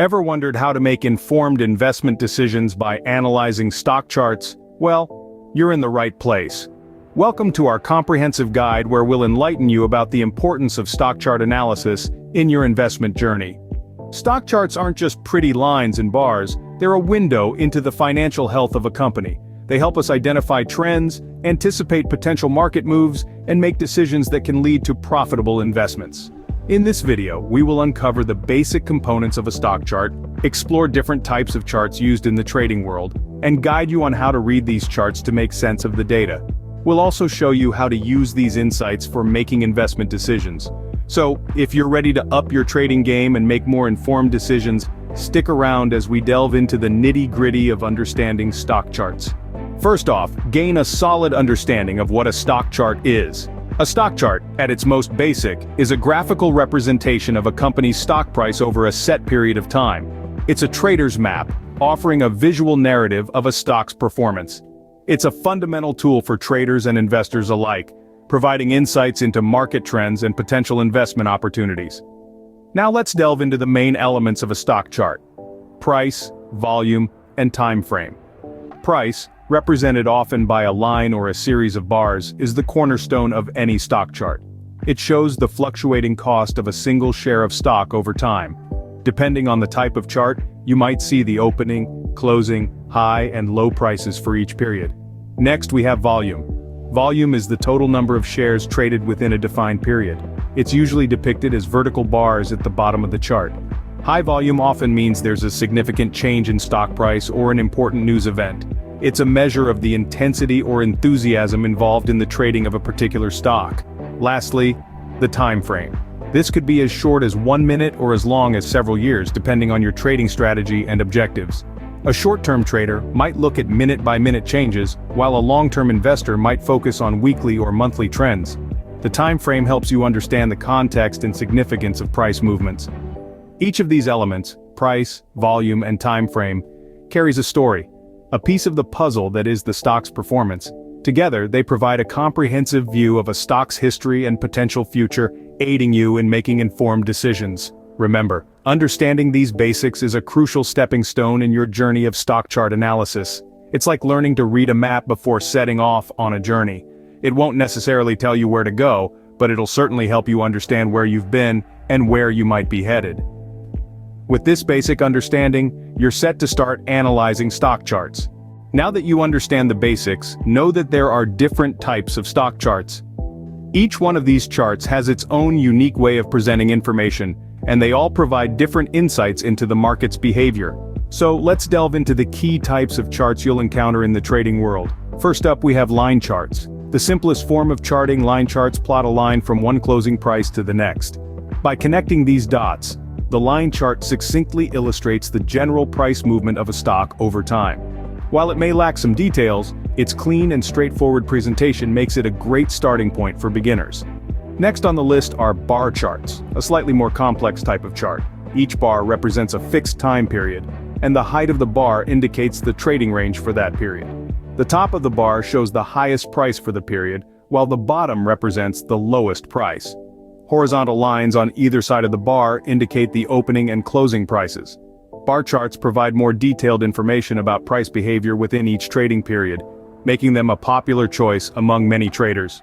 Ever wondered how to make informed investment decisions by analyzing stock charts? Well, you're in the right place. Welcome to our comprehensive guide where we'll enlighten you about the importance of stock chart analysis in your investment journey. Stock charts aren't just pretty lines and bars, they're a window into the financial health of a company. They help us identify trends, anticipate potential market moves, and make decisions that can lead to profitable investments. In this video, we will uncover the basic components of a stock chart, explore different types of charts used in the trading world, and guide you on how to read these charts to make sense of the data. We'll also show you how to use these insights for making investment decisions. So, if you're ready to up your trading game and make more informed decisions, stick around as we delve into the nitty-gritty of understanding stock charts. First off, gain a solid understanding of what a stock chart is. A stock chart, at its most basic, is a graphical representation of a company's stock price over a set period of time. It's a trader's map, offering a visual narrative of a stock's performance. It's a fundamental tool for traders and investors alike, providing insights into market trends and potential investment opportunities. Now let's delve into the main elements of a stock chart: price, volume, and time frame. Price, represented often by a line or a series of bars, is the cornerstone of any stock chart. It shows the fluctuating cost of a single share of stock over time. Depending on the type of chart, you might see the opening, closing, high and low prices for each period. Next we have volume. Volume is the total number of shares traded within a defined period. It's usually depicted as vertical bars at the bottom of the chart. High volume often means there's a significant change in stock price or an important news event. It's a measure of the intensity or enthusiasm involved in the trading of a particular stock. Lastly, the time frame. This could be as short as 1 minute or as long as several years, depending on your trading strategy and objectives. A short-term trader might look at minute-by-minute changes, while a long-term investor might focus on weekly or monthly trends. The time frame helps you understand the context and significance of price movements. Each of these elements, price, volume, and time frame, carries a story, a piece of the puzzle that is the stock's performance. Together, they provide a comprehensive view of a stock's history and potential future, aiding you in making informed decisions. Remember, understanding these basics is a crucial stepping stone in your journey of stock chart analysis. It's like learning to read a map before setting off on a journey. It won't necessarily tell you where to go, but it'll certainly help you understand where you've been and where you might be headed. With this basic understanding, you're set to start analyzing stock charts. Now that you understand the basics, know that there are different types of stock charts. Each one of these charts has its own unique way of presenting information, and they all provide different insights into the market's behavior. So let's delve into the key types of charts you'll encounter in the trading world. First up, we have line charts. The simplest form of charting, line charts plot a line from one closing price to the next. By connecting these dots, the line chart succinctly illustrates the general price movement of a stock over time. While it may lack some details, its clean and straightforward presentation makes it a great starting point for beginners. Next on the list are bar charts, a slightly more complex type of chart. Each bar represents a fixed time period, and the height of the bar indicates the trading range for that period. The top of the bar shows the highest price for the period, while the bottom represents the lowest price. Horizontal lines on either side of the bar indicate the opening and closing prices. Bar charts provide more detailed information about price behavior within each trading period, making them a popular choice among many traders.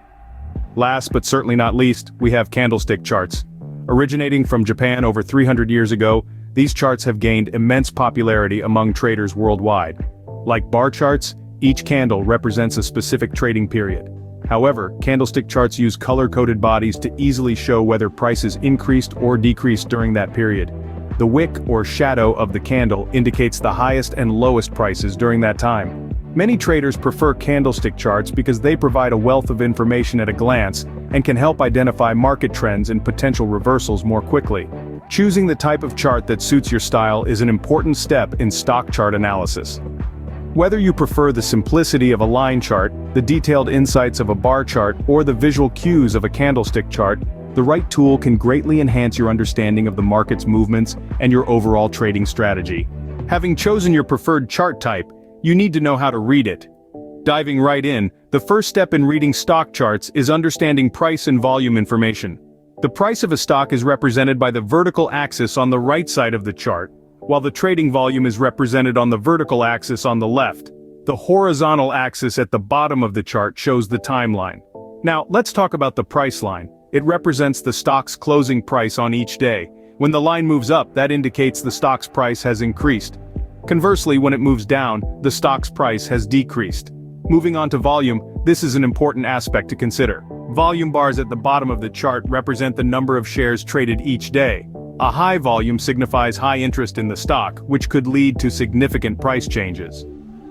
Last but certainly not least, we have candlestick charts. Originating from Japan over 300 years ago, these charts have gained immense popularity among traders worldwide. Like bar charts, each candle represents a specific trading period. However, candlestick charts use color-coded bodies to easily show whether prices increased or decreased during that period. The wick or shadow of the candle indicates the highest and lowest prices during that time. Many traders prefer candlestick charts because they provide a wealth of information at a glance and can help identify market trends and potential reversals more quickly. Choosing the type of chart that suits your style is an important step in stock chart analysis. Whether you prefer the simplicity of a line chart, the detailed insights of a bar chart, or the visual cues of a candlestick chart, the right tool can greatly enhance your understanding of the market's movements and your overall trading strategy. Having chosen your preferred chart type, you need to know how to read it. Diving right in, the first step in reading stock charts is understanding price and volume information. The price of a stock is represented by the vertical axis on the right side of the chart, while the trading volume is represented on the vertical axis on the left. The horizontal axis at the bottom of the chart shows the timeline. Now, let's talk about the price line. It represents the stock's closing price on each day. When the line moves up, that indicates the stock's price has increased. Conversely, when it moves down, the stock's price has decreased. Moving on to volume, this is an important aspect to consider. Volume bars at the bottom of the chart represent the number of shares traded each day. A high volume signifies high interest in the stock, which could lead to significant price changes.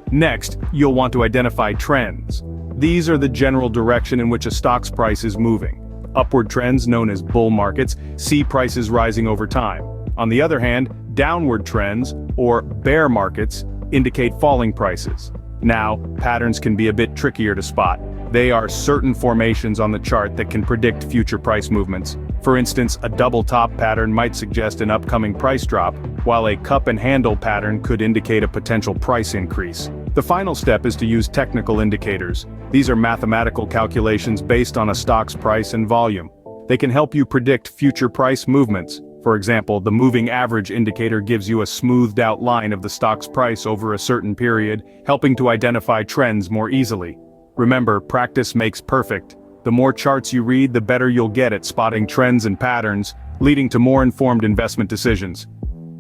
Next, you'll want to identify trends. These are the general direction in which a stock's price is moving. Upward trends, known as bull markets, see prices rising over time. On the other hand, downward trends, or bear markets, indicate falling prices. Now, patterns can be a bit trickier to spot. They are certain formations on the chart that can predict future price movements. For instance, a double top pattern might suggest an upcoming price drop, while a cup and handle pattern could indicate a potential price increase. The final step is to use technical indicators. These are mathematical calculations based on a stock's price and volume. They can help you predict future price movements. For example, the moving average indicator gives you a smoothed out line of the stock's price over a certain period, helping to identify trends more easily. Remember, practice makes perfect. The more charts you read, the better you'll get at spotting trends and patterns, leading to more informed investment decisions.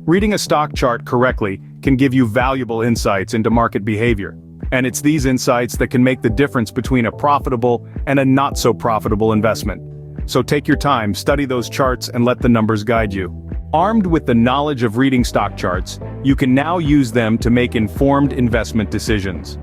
Reading a stock chart correctly can give you valuable insights into market behavior. And it's these insights that can make the difference between a profitable and a not so profitable investment. So take your time, study those charts, and let the numbers guide you. Armed with the knowledge of reading stock charts, you can now use them to make informed investment decisions.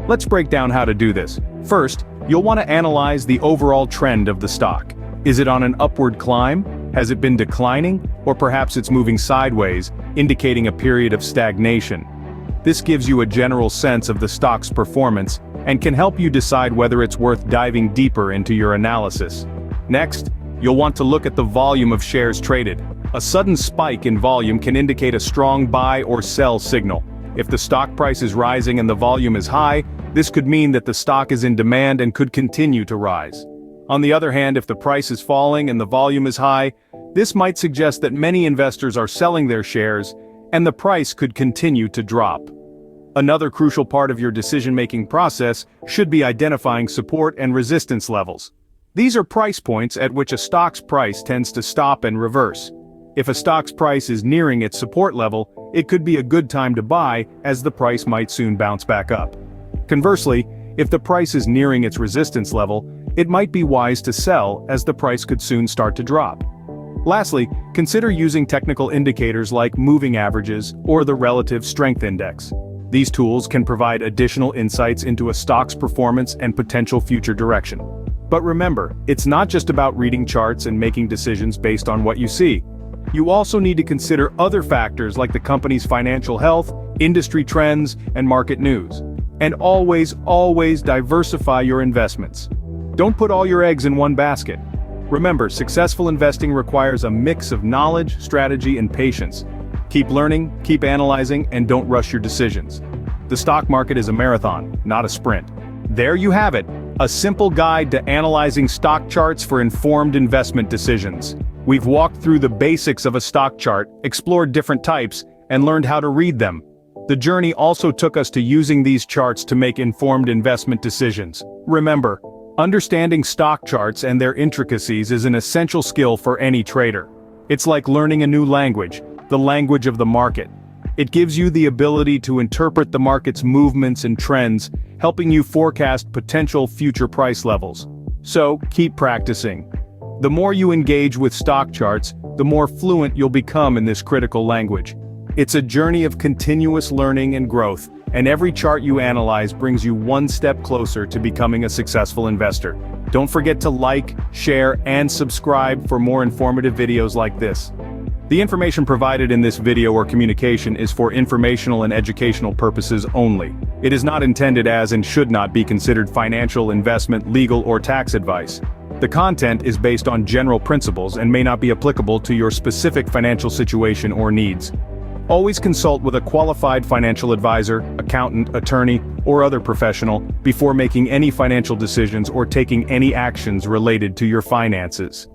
Let's break down how to do this. First, you'll want to analyze the overall trend of the stock. Is it on an upward climb? Has it been declining? Or perhaps it's moving sideways, indicating a period of stagnation. This gives you a general sense of the stock's performance and can help you decide whether it's worth diving deeper into your analysis. Next, you'll want to look at the volume of shares traded. A sudden spike in volume can indicate a strong buy or sell signal. If the stock price is rising and the volume is high, this could mean that the stock is in demand and could continue to rise. On the other hand, if the price is falling and the volume is high, this might suggest that many investors are selling their shares, and the price could continue to drop. Another crucial part of your decision-making process should be identifying support and resistance levels. These are price points at which a stock's price tends to stop and reverse. If a stock's price is nearing its support level, it could be a good time to buy, as the price might soon bounce back up. Conversely, if the price is nearing its resistance level, it might be wise to sell, as the price could soon start to drop. Lastly, consider using technical indicators like moving averages or the relative strength index. These tools can provide additional insights into a stock's performance and potential future direction. But remember, it's not just about reading charts and making decisions based on what you see. You also need to consider other factors like the company's financial health, industry trends, and market news. And always diversify your investments. Don't put all your eggs in one basket. Remember, successful investing requires a mix of knowledge, strategy, and patience. Keep learning, keep analyzing, and don't rush your decisions. The stock market is a marathon, not a sprint. There you have it, a simple guide to analyzing stock charts for informed investment decisions. We've walked through the basics of a stock chart, explored different types, and learned how to read them. The journey also took us to using these charts to make informed investment decisions. Remember, understanding stock charts and their intricacies is an essential skill for any trader. It's like learning a new language, the language of the market. It gives you the ability to interpret the market's movements and trends, helping you forecast potential future price levels. So, keep practicing. The more you engage with stock charts, the more fluent you'll become in this critical language. It's a journey of continuous learning and growth, and every chart you analyze brings you one step closer to becoming a successful investor. Don't forget to like, share, and subscribe for more informative videos like this. The information provided in this video or communication is for informational and educational purposes only. It is not intended as and should not be considered financial, investment, legal, or tax advice. The content is based on general principles and may not be applicable to your specific financial situation or needs. Always consult with a qualified financial advisor, accountant, attorney, or other professional before making any financial decisions or taking any actions related to your finances.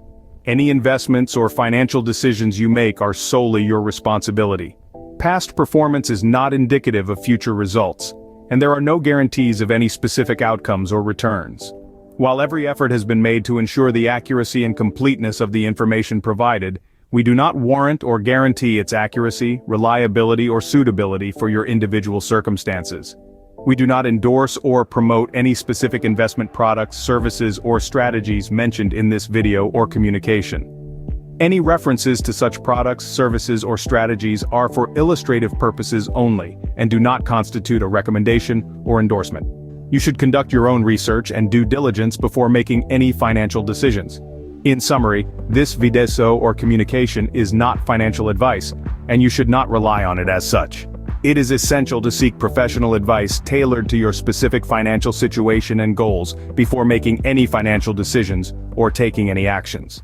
Any investments or financial decisions you make are solely your responsibility. Past performance is not indicative of future results, and there are no guarantees of any specific outcomes or returns. While every effort has been made to ensure the accuracy and completeness of the information provided, we do not warrant or guarantee its accuracy, reliability, or suitability for your individual circumstances. We do not endorse or promote any specific investment products, services, or strategies mentioned in this video or communication. Any references to such products, services, or strategies are for illustrative purposes only and do not constitute a recommendation or endorsement. You should conduct your own research and due diligence before making any financial decisions. In summary, this video or communication is not financial advice, and you should not rely on it as such. It is essential to seek professional advice tailored to your specific financial situation and goals before making any financial decisions or taking any actions.